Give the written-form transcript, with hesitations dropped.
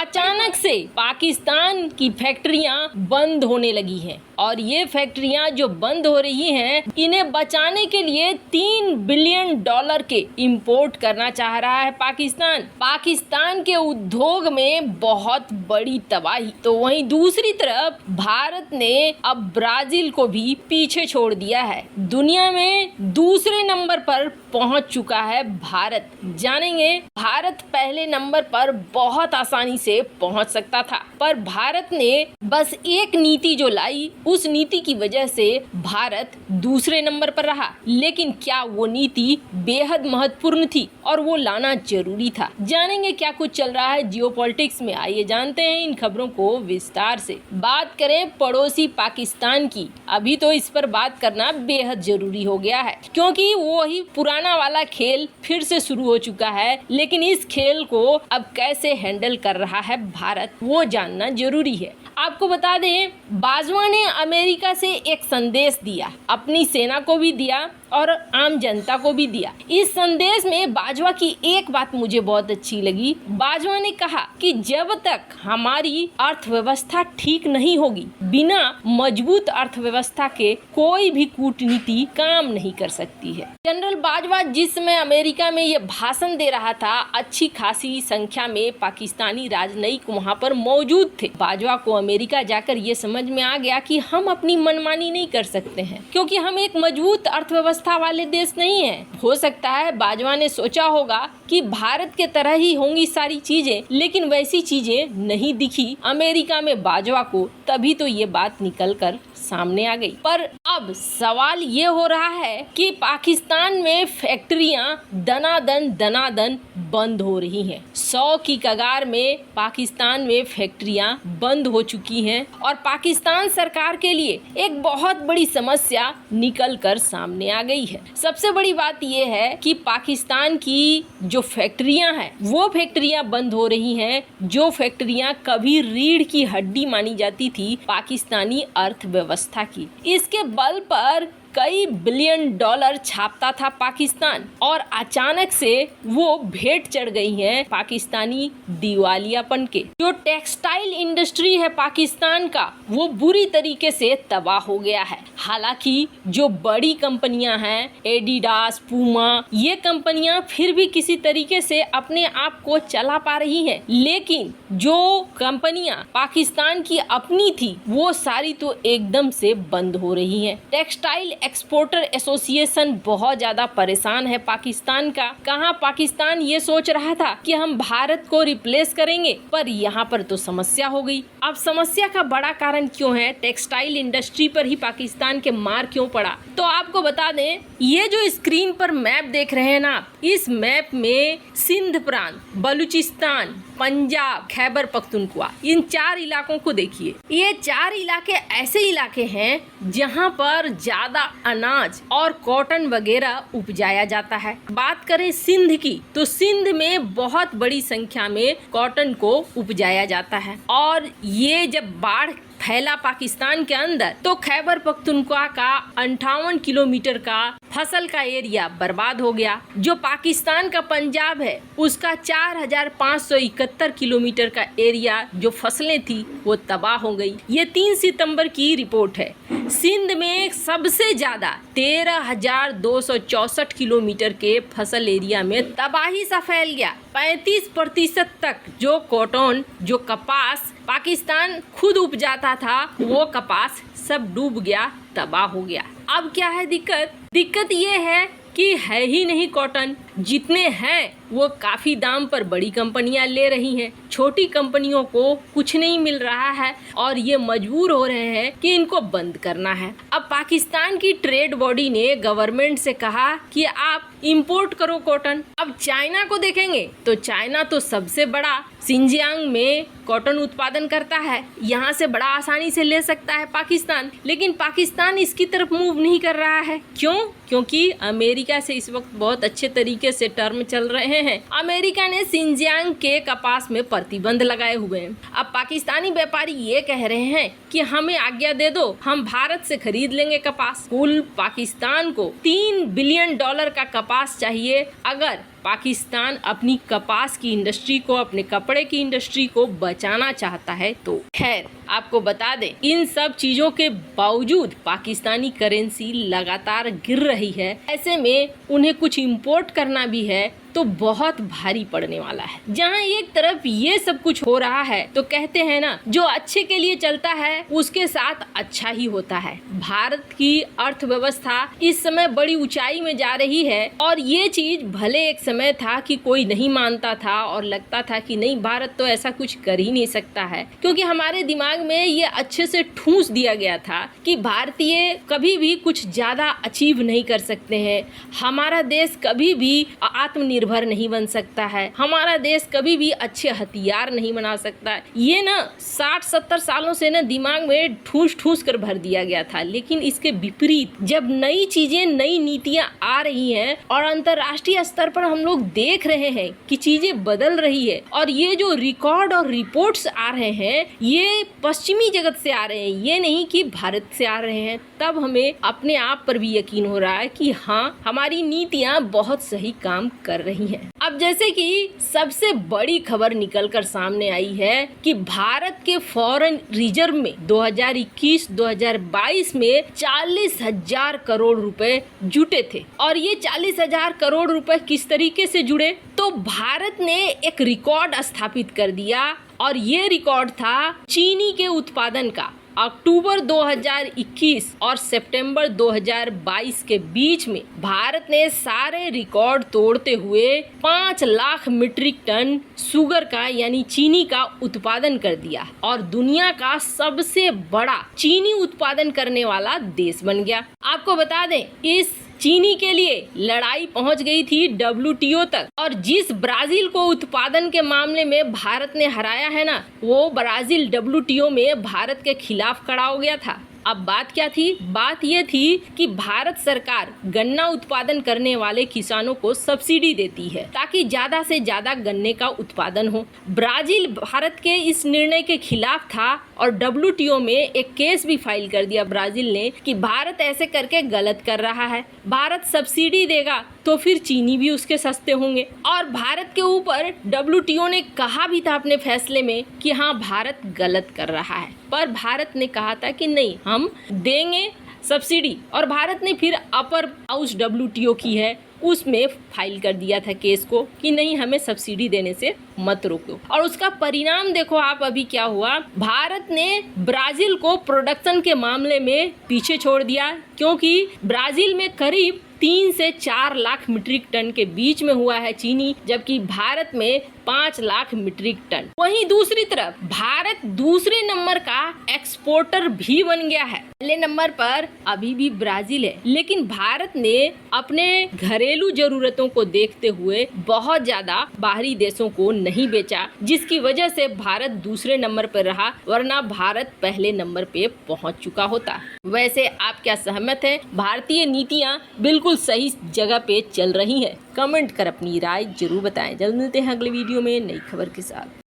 अचानक से पाकिस्तान की फैक्ट्रियां बंद होने लगी हैं और ये फैक्ट्रियां जो बंद हो रही हैं, इन्हें बचाने के लिए $3 बिलियन के इंपोर्ट करना चाह रहा है पाकिस्तान के उद्योग में बहुत बड़ी तबाही। तो वहीं दूसरी तरफ भारत ने अब ब्राजील को भी पीछे छोड़ दिया है। दुनिया में दूसरे नंबर पर पहुंच चुका है भारत। जानेंगे, भारत पहले नंबर पर बहुत आसानी से पहुंच सकता था, पर भारत ने बस एक नीति जो लाई, उस नीति की वजह से भारत दूसरे नंबर पर रहा। लेकिन क्या वो नीति बेहद महत्वपूर्ण थी और वो लाना जरूरी था? जानेंगे क्या कुछ चल रहा है जियोपॉलिटिक्स में। आइए जानते हैं इन खबरों को विस्तार से। बात करें पड़ोसी पाकिस्तान की, अभी तो इस पर बात करना बेहद जरूरी हो गया है, क्योंकि वो ही पुराना वाला खेल फिर से शुरू हो चुका है। लेकिन इस खेल को अब कैसे हैंडल कर रहा है भारत, वो जानना जरूरी है। आपको बता दें, बाजवा ने अमेरिका से एक संदेश दिया, अपनी सेना को भी दिया और आम जनता को भी दिया। इस संदेश में बाजवा की एक बात मुझे बहुत अच्छी लगी। बाजवा ने कहा कि जब तक हमारी अर्थव्यवस्था ठीक नहीं होगी, बिना मजबूत अर्थव्यवस्था के कोई भी कूटनीति काम नहीं कर सकती है। जनरल बाजवा जिस समय अमेरिका में ये भाषण दे रहा था, अच्छी खासी संख्या में पाकिस्तानी राजनयिक वहाँ पर मौजूद थे। बाजवा को अमेरिका जाकर ये समझ में आ गया कि हम अपनी मनमानी नहीं कर सकते हैं, क्योंकि हम एक मजबूत अर्थव्यवस्था वाले देश नहीं है। हो सकता है बाजवा ने सोचा होगा कि भारत के तरह ही होंगी सारी चीजें, लेकिन वैसी चीजें नहीं दिखी अमेरिका में बाजवा को। तभी तो ये बात निकल कर सामने आ गई। पर अब सवाल ये हो रहा है कि पाकिस्तान में फैक्ट्रियां दनादन बंद हो रही हैं। 100 की कगार में पाकिस्तान में फैक्ट्रियां बंद हो चुकी हैं और पाकिस्तान सरकार के लिए एक बहुत बड़ी समस्या निकल कर सामने आ गई है। सबसे बड़ी बात यह है कि पाकिस्तान की जो फैक्ट्रियां हैं, वो फैक्ट्रियां बंद हो रही हैं, जो फैक्ट्रियां कभी रीढ़ की हड्डी मानी जाती थी पाकिस्तानी अर्थव्यवस्था की। इसके बल पर कई $बिलियन छापता था पाकिस्तान, और अचानक से वो भेंट चढ़ गई हैं पाकिस्तानी दिवालियापन के। जो टेक्सटाइल इंडस्ट्री है पाकिस्तान का, वो बुरी तरीके से तबाह हो गया है। हालांकि जो बड़ी कंपनियां हैं, एडिडास, पूमा, ये कंपनियां फिर भी किसी तरीके से अपने आप को चला पा रही हैं, लेकिन जो कंपनियां पाकिस्तान की अपनी थी, वो सारी तो एकदम से बंद हो रही हैं। टेक्सटाइल एक्सपोर्टर एसोसिएशन बहुत ज्यादा परेशान है पाकिस्तान का। कहाँ पाकिस्तान ये सोच रहा था कि हम भारत को रिप्लेस करेंगे, पर यहाँ पर तो समस्या हो गई। अब समस्या का बड़ा कारण क्यों है, टेक्सटाइल इंडस्ट्री पर ही पाकिस्तान के मार क्यों पड़ा? तो आपको बता दें, ये जो स्क्रीन पर मैप देख रहे हैं ना, इस मैप में सिंध प्रांत, बलूचिस्तान, पंजाब, खैबर पख्तूनख्वा, इन 4 इलाकों को देखिए। ये 4 इलाके ऐसे इलाके हैं जहां पर ज्यादा अनाज और कॉटन वगैरह उपजाया जाता है। बात करें सिंध की, तो सिंध में बहुत बड़ी संख्या में कॉटन को उपजाया जाता है, और ये जब बाढ़ फैला पाकिस्तान के अंदर, तो खैबर पख्तूनख्वा का 58 किलोमीटर का फसल का एरिया बर्बाद हो गया। जो पाकिस्तान का पंजाब है, उसका 4571 किलोमीटर का एरिया, जो फसलें थी, वो तबाह हो गई। ये 3 सितंबर की रिपोर्ट है। सिंध में सबसे ज्यादा 13,264 किलोमीटर के फसल एरिया में तबाही सा फैल गया। 35% तक जो कॉटन, जो कपास पाकिस्तान खुद उपजाता था, वो कपास सब डूब गया, तबाह हो गया। अब क्या है दिक्कत ये है कि है ही नहीं कॉटन। जितने हैं वो काफी दाम पर बड़ी कंपनियां ले रही हैं, छोटी कंपनियों को कुछ नहीं मिल रहा है और ये मजबूर हो रहे हैं कि इनको बंद करना है। अब पाकिस्तान की ट्रेड बॉडी ने गवर्नमेंट से कहा कि आप इंपोर्ट करो कॉटन। अब चाइना को देखेंगे तो चाइना तो सबसे बड़ा सिंजियांग में कॉटन उत्पादन करता है, यहाँ से बड़ा आसानी से ले सकता है पाकिस्तान, लेकिन पाकिस्तान इसकी तरफ मूव नहीं कर रहा है। क्यों? क्योंकि अमेरिका से इस वक्त बहुत अच्छे तरीके से टर्म चल रहे हैं। अमेरिका ने सिंजियांग के कपास में प्रतिबंध लगाए हुए हैं। अब पाकिस्तानी व्यापारी ये कह रहे हैं कि हमें आज्ञा दे दो, हम भारत से खरीद लेंगे कपास। कुल पाकिस्तान को $3 बिलियन का कपास चाहिए अगर पाकिस्तान अपनी कपास की इंडस्ट्री को, अपने कपड़े की इंडस्ट्री को बचाना चाहता है तो। खैर, आपको बता दें, इन सब चीजों के बावजूद पाकिस्तानी करेंसी लगातार गिर रही है। ऐसे में उन्हें कुछ इंपोर्ट करना भी है तो बहुत भारी पड़ने वाला है। जहां एक तरफ ये सब कुछ हो रहा है तो कहते हैं ना, जो अच्छे के लिए चलता है उसके साथ अच्छा ही होता है। भारत की अर्थव्यवस्था इस समय बड़ी ऊंचाई में जा रही है और ये चीज भले एक समय था कि कोई नहीं मानता था और लगता था कि नहीं, भारत तो ऐसा कुछ कर ही नहीं सकता है, क्योंकि हमारे दिमाग में ये अच्छे से ठूंस दिया गया था कि भारतीय कभी भी कुछ ज्यादा अचीव नहीं कर सकते हैं, हमारा देश कभी भी आत्मनिर्भर नहीं बन सकता है, हमारा देश कभी भी अच्छे हथियार नहीं बना सकता है। ये ना 60-70 सालों से ना दिमाग में ठूस ठूस कर भर दिया गया था। लेकिन इसके विपरीत जब नई चीजें, नई नीतियां आ रही हैं और अंतर्राष्ट्रीय स्तर पर हम लोग देख रहे हैं कि चीजें बदल रही है और ये जो रिकॉर्ड और रिपोर्ट्स आ रहे हैं ये पश्चिमी जगत से आ रहे हैं, ये नहीं कि भारत से आ रहे हैं, तब हमें अपने आप पर भी यकीन हो रहा है कि हाँ, हमारी नीतियां बहुत सही काम कर रही हैं। अब जैसे कि सबसे बड़ी खबर निकलकर सामने आई है कि भारत के फॉरेन रिजर्व में 2021-2022 में 40,000 करोड़ रुपए जुटे थे। और ये 40,000 करोड़ रुपए किस तरीके से जुड़े, तो भारत ने एक रिकॉर्ड स्थापित कर दिया और ये रिकॉर्ड था चीनी के उत्पादन का। अक्टूबर 2021 और सितंबर 2022 के बीच में भारत ने सारे रिकॉर्ड तोड़ते हुए 5 लाख मीट्रिक टन शुगर का यानी चीनी का उत्पादन कर दिया और दुनिया का सबसे बड़ा चीनी उत्पादन करने वाला देश बन गया। आपको बता दें, इस चीनी के लिए लड़ाई पहुंच गई थी WTO तक और जिस ब्राजील को उत्पादन के मामले में भारत ने हराया है ना, वो ब्राजील WTO में भारत के खिलाफ खड़ा हो गया था। अब बात क्या थी? बात ये थी कि भारत सरकार गन्ना उत्पादन करने वाले किसानों को सब्सिडी देती है ताकि ज्यादा से ज्यादा गन्ने का उत्पादन हो। ब्राजील भारत के इस निर्णय के खिलाफ था और WTO में एक केस भी फाइल कर दिया ब्राजील ने कि भारत ऐसे करके गलत कर रहा है, भारत सब्सिडी देगा तो फिर चीनी भी उसके सस्ते होंगे। और भारत के ऊपर WTO ने कहा भी था अपने फैसले में कि हाँ, भारत गलत कर रहा है, पर भारत ने कहा था कि नहीं, हम देंगे सब्सिडी। और भारत ने फिर अपर हाउस WTO की है उसमें फाइल कर दिया था केस को कि नहीं, हमें सब्सिडी देने से मत रोको। और उसका परिणाम देखो आप अभी क्या हुआ। भारत ने ब्राजील को प्रोडक्शन के मामले में पीछे छोड़ दिया, क्योंकि ब्राजील में करीब 3 से 4 लाख मीट्रिक टन के बीच में हुआ है चीनी, जबकि भारत में 5 लाख मीट्रिक टन। वहीं दूसरी तरफ भारत दूसरे नंबर का एक्सपोर्टर भी बन गया है। पहले नंबर पर अभी भी ब्राजील है, लेकिन भारत ने अपने घरेलू जरूरतों को देखते हुए बहुत ज्यादा बाहरी देशों को नहीं बेचा, जिसकी वजह से भारत दूसरे नंबर पर रहा, वरना भारत पहले नंबर पे पहुंच चुका होता। वैसे आप क्या सहमत हैं? भारतीय नीतियां बिल्कुल सही जगह पे चल रही हैं? कमेंट कर अपनी राय जरूर बताएं। जल्द मिलते हैं अगले वीडियो में नई खबर के साथ।